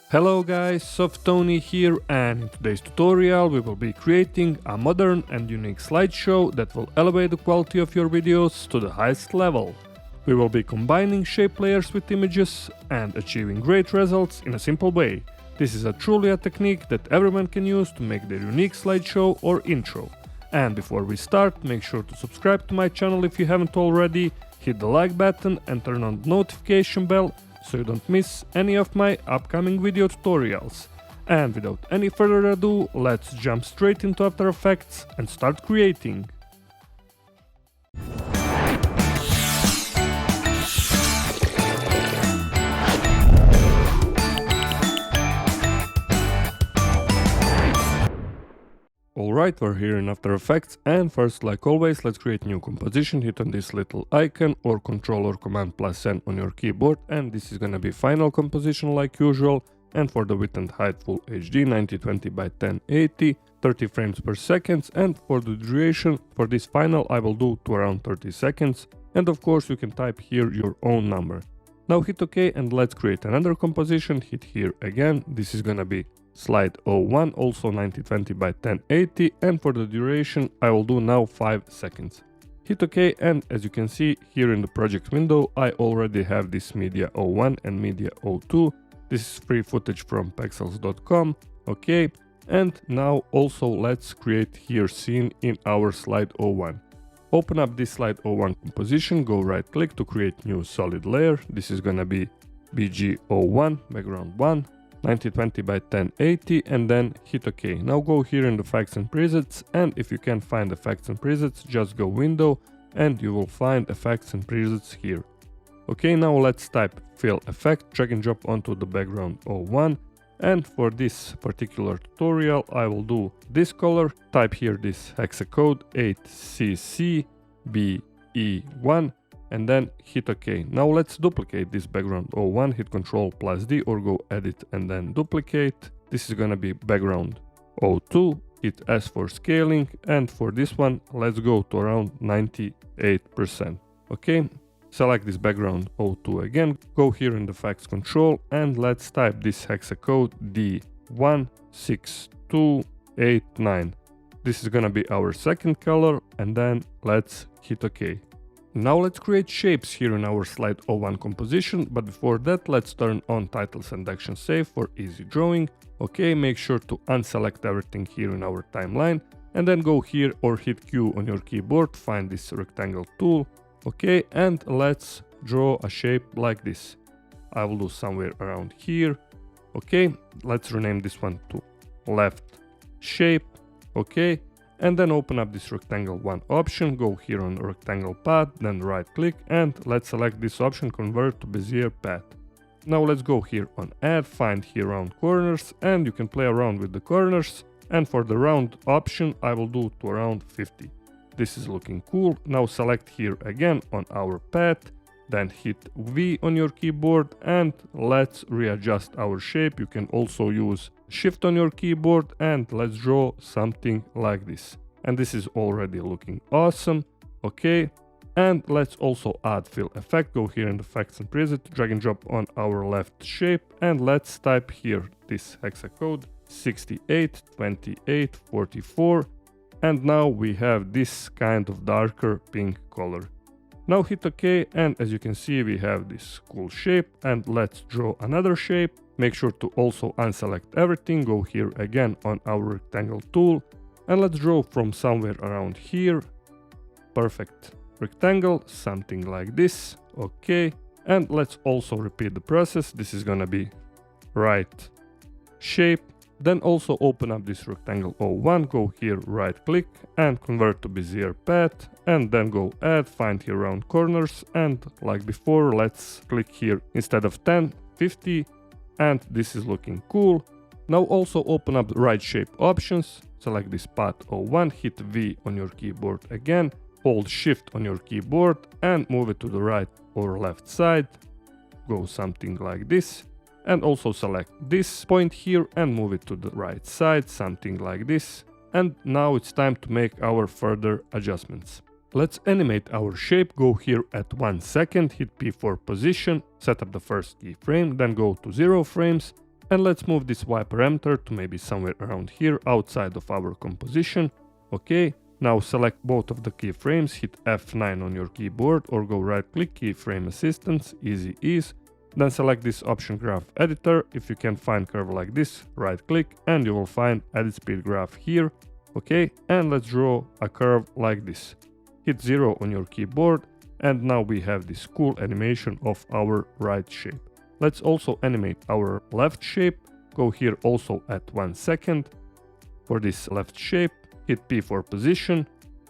Hello guys, Softony here, and in today's tutorial we will be creating a modern and unique slideshow that will elevate the quality of your videos to the highest level. We will be combining shape layers with images and achieving great results in a simple way. This is truly a technique that everyone can use to make their unique slideshow or intro. And before we start, make sure to subscribe to my channel if you haven't already, hit the like button and turn on the notification bell so you don't miss any of my upcoming video tutorials. And without any further ado, let's jump straight into After Effects and start creating. Alright, we're here in After Effects, and first, like always, let's create new composition. Hit on this little icon or Ctrl or Command plus N on your keyboard, and this is gonna be final composition like usual. And for the width and height, full HD 1920 by 1080, 30 frames per second, and for the duration for this final I will do to around 30 seconds, and of course you can type here your own number. Now hit OK and let's create another composition. Hit here again, this is gonna be slide 01, also 1920 by 1080, and for the duration I will do now 5 seconds. Hit OK, and as you can see here in the project window I already have this media 01 and media 02. This is free footage from pexels.com. OK, and now also let's create here scene in our slide 01. Open up this slide 01 composition, go right click to create new solid layer. This is gonna be BG01, background 1, 1920 by 1080, and then hit OK. Now go here in the effects and presets, and if you can't find effects and presets, just go window and you will find effects and presets here. OK, now let's type fill effect, drag and drop onto the background 01, and for this particular tutorial I will do this color. Type here this hexacode 8CCBE1 and then hit OK. Now let's duplicate this background 01, hit Ctrl plus D or go edit and then duplicate. This is gonna be background 02, hit S for scaling, and for this one let's go to around 98%. OK, select this background 02 again, go here in the effects control and let's type this hexacode D16289. This is gonna be our second color, and then let's hit OK. Now let's create shapes here in our slide 01 composition, but before that let's turn on titles and action save for easy drawing. OK, make sure to unselect everything here in our timeline and then go here or hit Q on your keyboard, find this rectangle tool. OK, and let's draw a shape like this. I will do somewhere around here. OK, let's rename this one to left shape. OK, and then open up this rectangle 1 option, go here on rectangle path, then right click and let's select this option, convert to Bezier path. Now let's go here on add, find here round corners, and you can play around with the corners, and for the round option I will do to around 50. This is looking cool. Now select here again on our path, then hit V on your keyboard and let's readjust our shape. You can also use Shift on your keyboard and let's draw something like this. And this is already looking awesome. OK, and let's also add fill effect. Go here in the effects and preset, drag and drop on our left shape, and let's type here this hexacode 682844. And now we have this kind of darker pink color. Now hit OK, and as you can see we have this cool shape, and let's draw another shape. Make sure to also unselect everything, go here again on our rectangle tool and let's draw from somewhere around here. Perfect rectangle, something like this. OK, and let's also repeat the process. This is gonna be right shape. Then also open up this rectangle 01, go here right click and convert to Bezier path, and then go add, find here round corners, and like before let's click here instead of 10, 50, and this is looking cool. Now also open up the right shape options, select this path 01, hit V on your keyboard again, hold shift on your keyboard and move it to the right or left side, go something like this. And also select this point here and move it to the right side, something like this. And now it's time to make our further adjustments. Let's animate our shape, go here at 1 second, hit P for position, set up the first keyframe, then go to 0 frames, And let's move this Y parameter to maybe somewhere around here outside of our composition. Okay, now select both of the keyframes, hit F9 on your keyboard or go right click keyframe assistance, easy ease. Then select this option graph editor. If you can find curve like this, right click and you will find edit speed graph here. Okay, and let's draw a curve like this. Hit 0 on your keyboard and now we have this cool animation of our right shape. Let's also animate our left shape. Go here also at 1 second. For this left shape, hit P for position.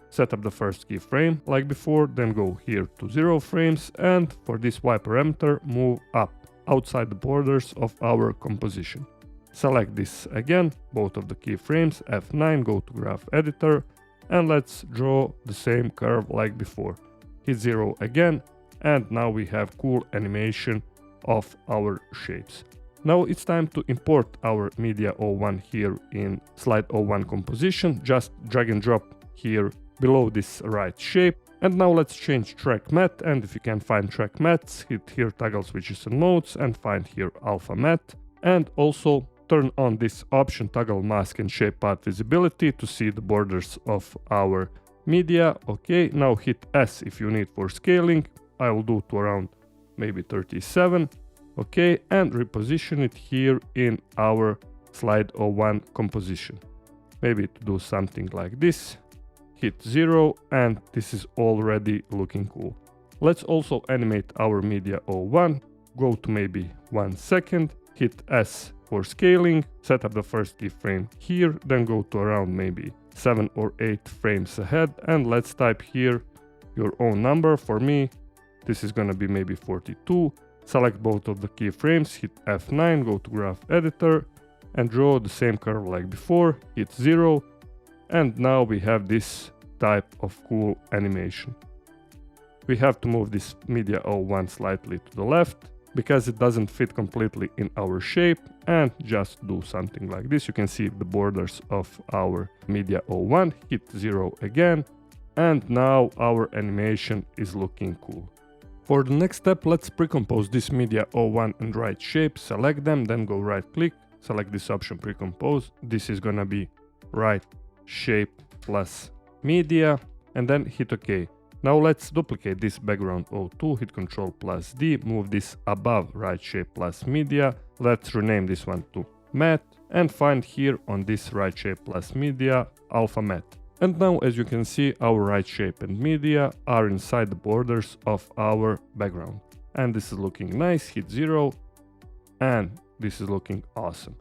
Set up the first keyframe like before, then go here to 0 frames and for this Y parameter move up outside the borders of our composition. Select this again, both of the keyframes, F9, go to graph editor and let's draw the same curve like before. Hit 0 again and now we have cool animation of our shapes. Now it's time to import our media 01 here in slide 01 composition. Just drag and drop here below this right shape. And now let's change track matte, and if you can find track mattes, hit here toggle switches and modes and find here alpha matte. And also turn on this option toggle mask and shape path visibility to see the borders of our media. Okay, now hit S if you need for scaling. I will do to around maybe 37. Okay, and reposition it here in our slide 01 composition. Maybe to do something like this. Hit 0 and this is already looking cool. Let's also animate our media 01. Go to maybe 1 second. Hit S for scaling. Set up the first keyframe here. Then go to around maybe 7 or 8 frames ahead. And let's type here your own number. For me, this is gonna be maybe 42. Select both of the keyframes, hit F9, go to graph editor and draw the same curve like before, hit 0 and now we have this type of cool animation. We have to move this media 01 slightly to the left because it doesn't fit completely in our shape and just do something like this. You can see the borders of our media 01, hit 0 again and now our animation is looking cool. For the next step, let's pre-compose this media 01 and right shape, select them, then go right click, select this option pre-compose. This is gonna be right shape plus media and then hit OK. Now let's duplicate this background 02, hit Ctrl plus D, move this above right shape plus media. Let's rename this one to matte and find here on this right shape plus media alpha matte. And now as you can see, our right shape and media are inside the borders of our background. And this is looking nice, hit 0 and this is looking awesome.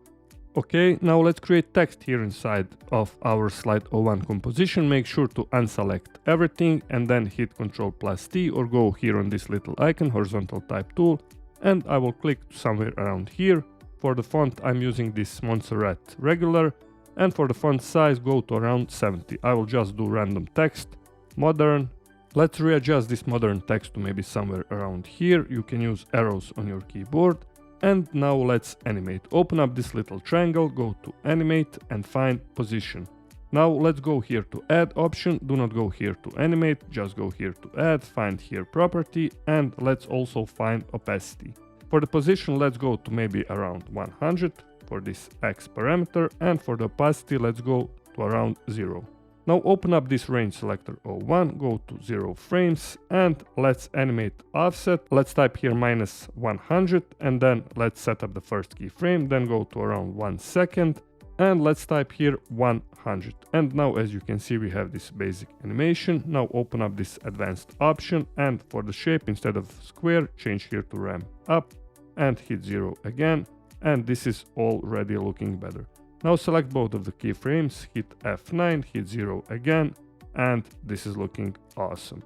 Okay, now let's create text here inside of our slide 01 composition. Make sure to unselect everything and then hit Ctrl plus T or go here on this little icon, horizontal type tool, and I will click somewhere around here. For the font, I'm using this Montserrat regular, and for the font size, go to around 70. I will just do random text, modern. Let's readjust this modern text to maybe somewhere around here. You can use arrows on your keyboard. And now let's animate. Open up this little triangle, go to animate and find position. Now let's go here to add option. Do not go here to animate, just go here to add, find here property, and let's also find opacity. For the position, let's go to maybe around 100 for this X parameter, and for the opacity, let's go to around 0. Now open up this range selector 01, go to 0 frames, and let's animate offset. Let's type here -100, and then let's set up the first keyframe, then go to around 1 second, and let's type here 100. And now as you can see, we have this basic animation. Now open up this advanced option, and for the shape, instead of square, change here to ramp up and hit 0 again. And this is already looking better. Now select both of the keyframes, hit F9, hit 0 again, and this is looking awesome.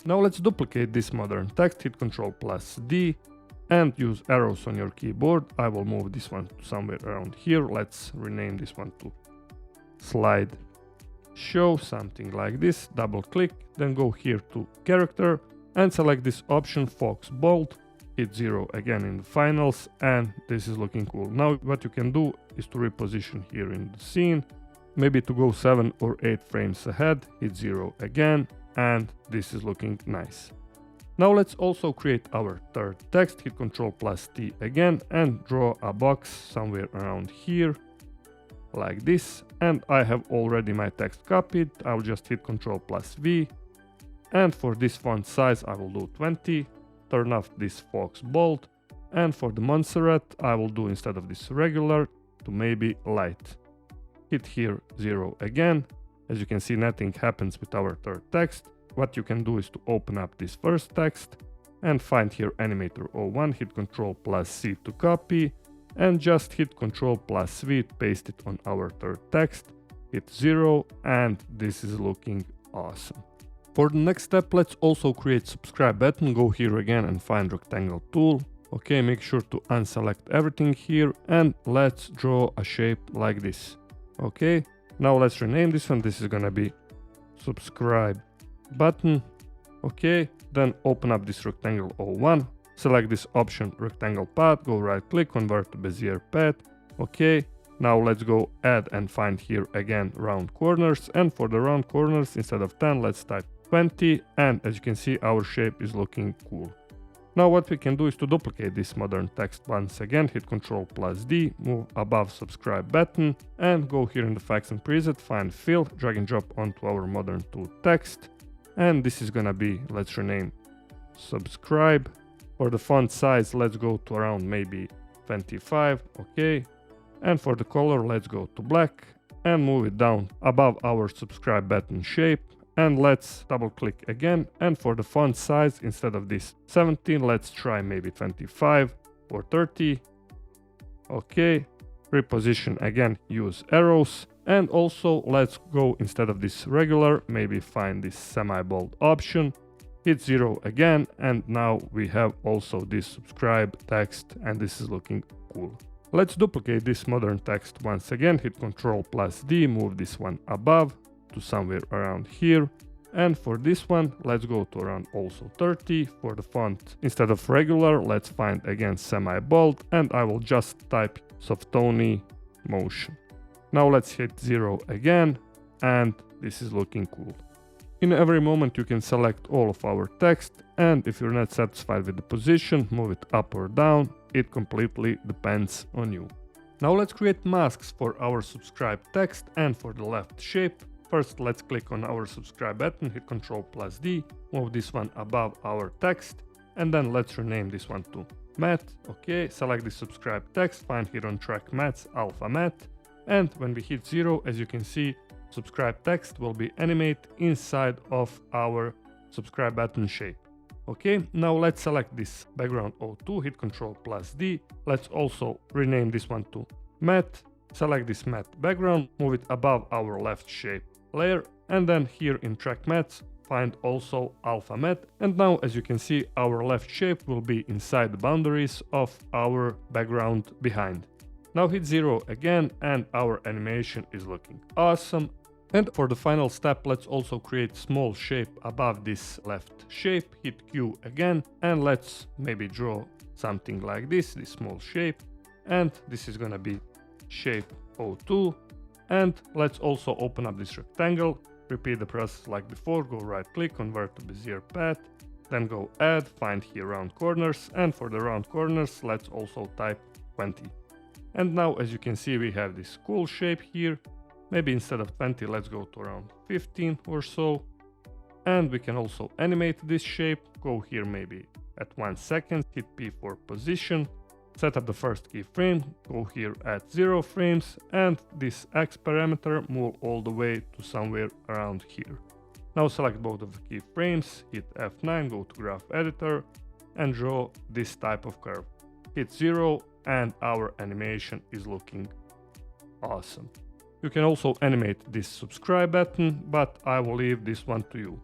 Now let's duplicate this modern text, hit Ctrl plus D, and use arrows on your keyboard. I will move this one to somewhere around here. Let's rename this one to slide show, something like this. Double click, then go here to character and select this option, Fox Bold. Hit 0 again in the finals, and this is looking cool. Now what you can do is to reposition here in the scene, maybe to go 7 or 8 frames ahead, hit 0 again, and this is looking nice. Now let's also create our third text, hit Ctrl+T again and draw a box somewhere around here, like this. And I have already my text copied, I'll just hit Ctrl+V. And for this font size I will do 20, turn off this Fox bold. And for the Montserrat I will do, instead of this regular, to maybe light. Hit here 0 again. As you can see, nothing happens with our third text. What you can do is to open up this first text and find here Animator 01, hit Ctrl+C to copy, and just hit Ctrl+V to paste it on our third text. Hit 0, and this is looking awesome. For the next step, let's also create subscribe button. Go here again and find rectangle tool. Okay, make sure to unselect everything here and let's draw a shape like this. Okay, now let's rename this one. This is gonna be subscribe button. Okay, then open up this rectangle 01, select this option rectangle path, go right click, convert to Bezier path. Okay, now let's go add and find here again round corners, and for the round corners, instead of 10, let's type 20, and as you can see, our shape is looking cool. Now what we can do is to duplicate this modern text once again, hit Ctrl+D, move above subscribe button, and go here in the effects and preset, find fill, drag and drop onto our modern 2 text. And this is gonna be, let's rename subscribe. For the font size, let's go to around maybe 25, okay. And for the color, let's go to black and move it down above our subscribe button shape. And let's double click again. And for the font size, instead of this 17, let's try maybe 25 or 30. Okay, reposition again, use arrows. And also let's go, instead of this regular, maybe find this semi-bold option, hit 0 again, and now we have also this subscribe text, and this is looking cool. Let's duplicate this modern text once again, hit Ctrl+D, move this one above to somewhere around here. And for this one, let's go to around also 30. For the font, instead of regular, let's find again semi-bold, and I will just type Softoni Motion. Now let's hit 0 again, and this is looking cool. In every moment you can select all of our text, and if you're not satisfied with the position, move it up or down. It completely depends on you. Now let's create masks for our subscribe text and for the left shape. First, let's click on our subscribe button, hit Ctrl+D, move this one above our text, and then let's rename this one to matte. Okay, select the subscribe text, find here on track mattes, alpha matte. And when we hit 0, as you can see, subscribe text will be animated inside of our subscribe button shape. Okay, now let's select this background 02, hit Ctrl+D. Let's also rename this one to matte. Select this matte background, move it above our left shape layer, and then here in track mattes, find also alpha matte. And now, as you can see, our left shape will be inside the boundaries of our background behind. Now hit 0 again, and our animation is looking awesome. And for the final step, let's also create small shape above this left shape. Hit Q again, and let's maybe draw something like this small shape. And this is gonna be shape 02. And let's also open up this rectangle, repeat the process like before, go right click, convert to Bezier path, then go add, find here round corners, and for the round corners, let's also type 20. And now, as you can see, we have this cool shape here. Maybe instead of 20, let's go to around 15 or so. And we can also animate this shape. Go here maybe at 1 second, hit P for position, set up the first keyframe, go here at 0 frames, and this X parameter move all the way to somewhere around here. Now select both of the keyframes, hit F9, go to graph editor, and draw this type of curve. Hit 0, and our animation is looking awesome. You can also animate this subscribe button, but I will leave this one to you.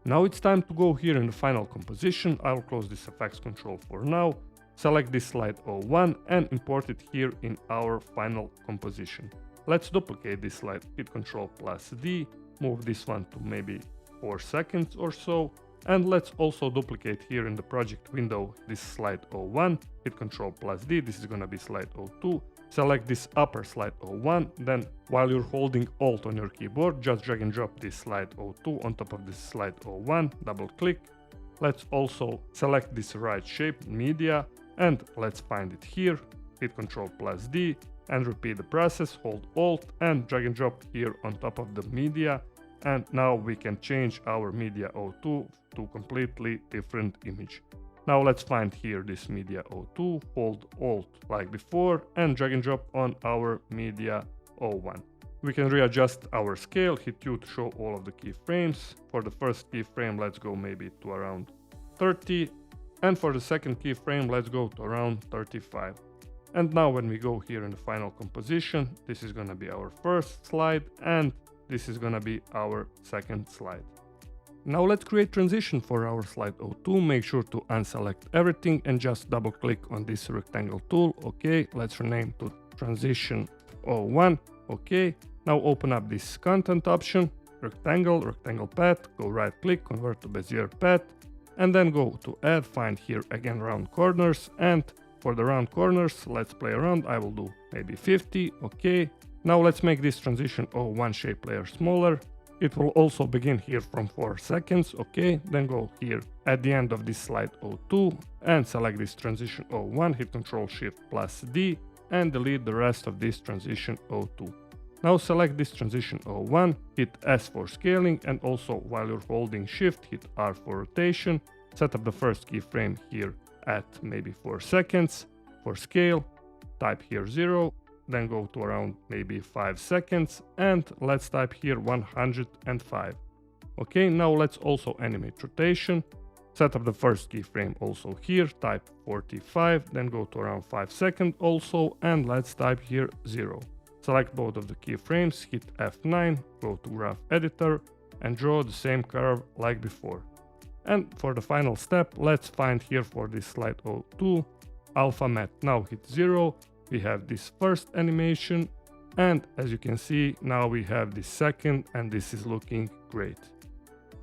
Now it's time to go here in the final composition. I'll close this effects control for now. Select this slide 01 and import it here in our final composition. Let's duplicate this slide, hit Ctrl+D, move this one to maybe 4 seconds or so. And let's also duplicate here in the project window this slide 01, hit Ctrl+D, this is gonna be slide 02. Select this upper slide 01, then while you're holding Alt on your keyboard, just drag and drop this slide 02 on top of this slide 01, double click. let's also select this right shape, media, and let's find it here. Hit Ctrl+D and repeat the process, hold Alt and drag and drop here on top of the media. And now we can change our media 02 to completely different image. Now let's find here this media 02, hold Alt like before and drag and drop on our media 01. We can readjust our scale, hit U to show all of the keyframes. For the first keyframe, let's go maybe to around 30. And for the second keyframe, let's go to around 35. And now when we go here in the final composition, this is gonna be our first slide and this is gonna be our second slide. Now let's create transition for our slide 02. Make sure to unselect everything and just double click on this rectangle tool. Okay, let's rename to transition 01. Okay, now open up this content option, rectangle path, go right click, convert to Bezier path, and then go to add, find here again round corners, and for the round corners, let's play around. I will do maybe 50. Okay, now let's make this transition 01 shape layer smaller. It will also begin here from 4 seconds. Okay, then go here at the end of this slide 02 and select this transition 01, hit Ctrl+Shift+D and delete the rest of this transition 02. Now select this transition 01, hit S for scaling, and also while you're holding Shift, hit R for rotation. Set up the first keyframe here at maybe 4 seconds. For scale, type here 0, then go to around maybe 5 seconds, and let's type here 105. Okay, now let's also animate rotation. Set up the first keyframe also here, type 45, then go to around 5 seconds also, and let's type here 0. Select both of the keyframes, hit F9, go to graph editor, and draw the same curve like before. And for the final step, let's find here for this slide 02, alpha matte. Now hit 0, we have this first animation, and as you can see, now we have this second, and this is looking great.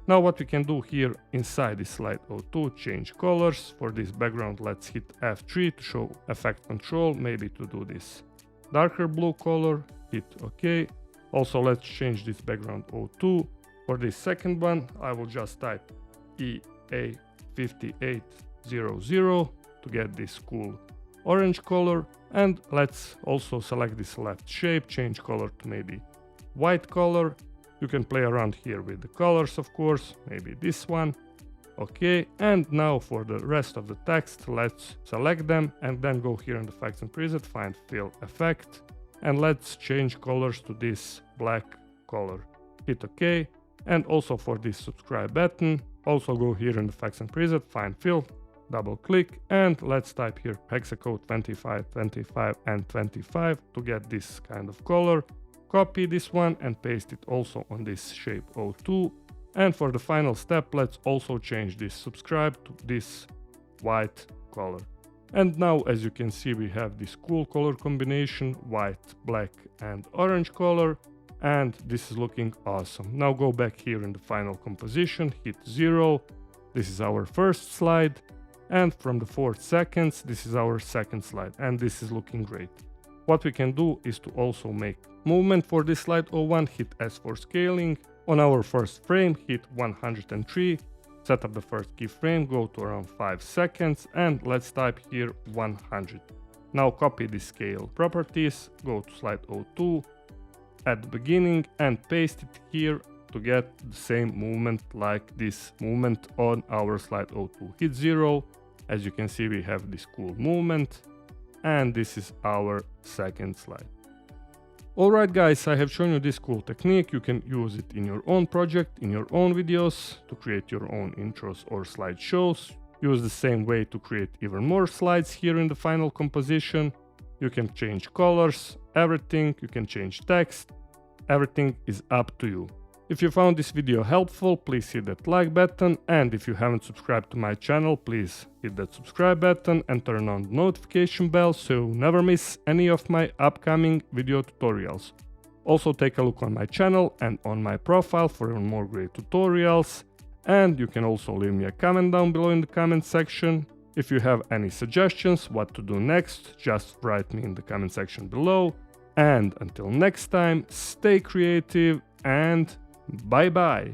Now what we can do here inside this slide 02, change colors. For this background, let's hit F3 to show effect control, maybe to do this darker blue color, hit OK. Also let's change this background 02. For this second one, I will just type EA5800 to get this cool orange color. And let's also select this left shape, change color to maybe white color. You can play around here with the colors, of course, maybe this one. Okay, and now for the rest of the text, let's select them and then go here in the effects and preset, find fill effect, and let's change colors to this black color. Hit OK. And also for this subscribe button, also go here in the effects and preset, find fill, double click, and let's type here hexacode 25, 25, and 25 to get this kind of color. Copy this one and paste it also on this shape 02. And for the final step, let's also change this subscribe to this white color. And now, as you can see, we have this cool color combination, white, black, and orange color. And this is looking awesome. Now go back here in the final composition, hit 0. This is our first slide. And from the 4 seconds, this is our second slide. And this is looking great. What we can do is to also make movement for this slide 01, hit S for scaling. On our first frame, hit 103. Set up the first keyframe, go to around 5 seconds, and let's type here 100. Now copy the scale properties, go to slide 02 at the beginning and paste it here to get the same movement like this movement on our slide 02. Hit 0. As you can see, we have this cool movement, and this is our second slide. Alright guys, I have shown you this cool technique. You can use it in your own project, in your own videos, to create your own intros or slideshows. Use the same way to create even more slides here in the final composition. You can change colors, everything, you can change text, everything is up to you. If you found this video helpful, please hit that like button, and if you haven't subscribed to my channel, please hit that subscribe button and turn on the notification bell so you never miss any of my upcoming video tutorials. Also take a look on my channel and on my profile for even more great tutorials, and you can also leave me a comment down below in the comment section. If you have any suggestions what to do next, just write me in the comment section below. And until next time, stay creative and bye bye.